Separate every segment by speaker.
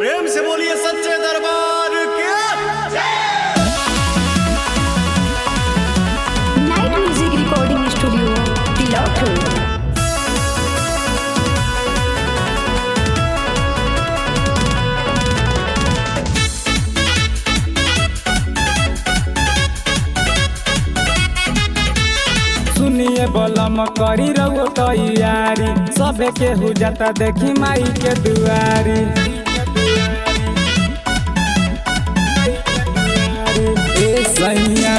Speaker 1: प्रेम से बोलिए सच्चे दरबार के।
Speaker 2: Night music recording studio Tilouthu.
Speaker 3: सुनिए बलम करी रहो तैयारी, सबे के हो जाता देखी माई के दुआरी। ए सैया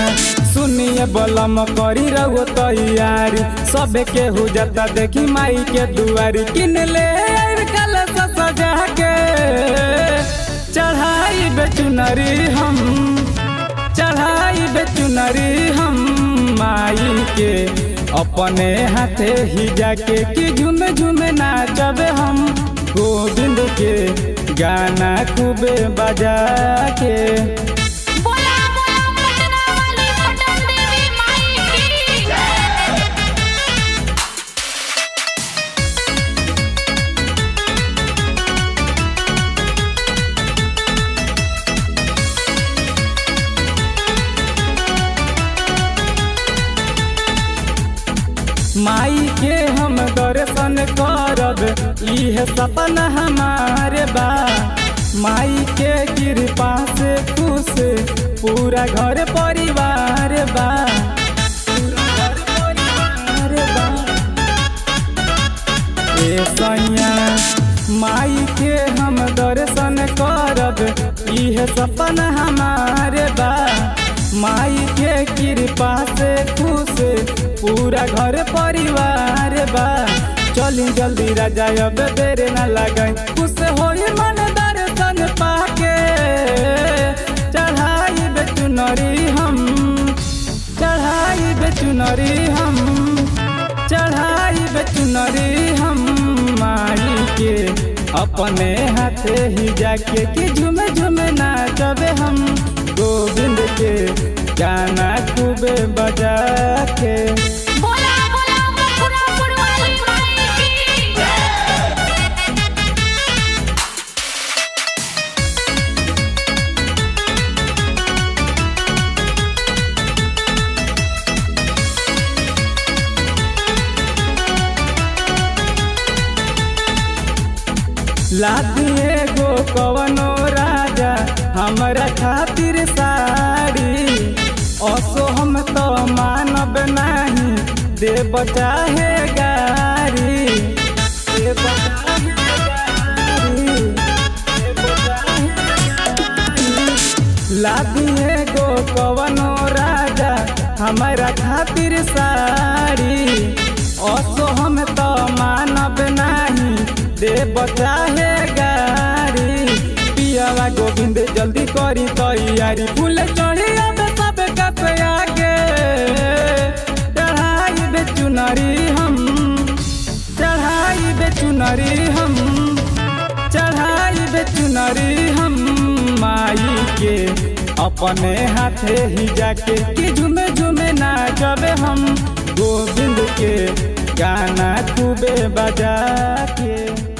Speaker 3: सुनिए बलम करी रहो तैयारी, सबे के हो जाता देखी माई के दुआरी। किन ले कल सजा के चढ़ाई बेचुनरी हम, चढ़ाई बेचुनरी हम माई के अपने हाथे ही जाके कि झूम झूम नाचब हम गोविंद के गाना खूबे बजा के। माई के हम दर्शन करब इह सपना हमारे बा। माई के कृपा से खुश पूरा घर परिवार बा, पूरा घर परिवार बा। ए सैया माई के हम दर्शन करब इह सपना हमारे बा। माई के कृपा से खुश पूरा घर परिवार बा। चली जल्दी राजा अब देर न लगाई, खुश होई मन दर्शन पाके। चढ़ाई बेचुनरी हम, चढ़ाई बेचुनरी हम, चढ़ाई बेचुनरी हम माई के अपने हाथे ही जाके कि झूम झूम नाचब हम गोविंद के गाना खूबे बजा के। लादिए गो कवनो राजा हमरा खातिर साड़ी, असो हम तो मानब नहीं देव चाहे गारी। देव चाहे गारी, देव चाहे गारी। लादिए गो कवनो राजा हमरा खातिर साड़ी, असो हम तो मानब नहीं देव चाहे गारी। पियावा गोविंद जल्दी करी तैयारी, फूल चढ़ी अब सब कसे आगे। चढ़ाई बेचुनरी हम, चढ़ाई बेचुनरी हम, चढ़ाई बेचुनरी हम माई के अपने हाथे ही जाके कि झूम झूम नाचब हम गोविंद के गाना खूबे बजा के।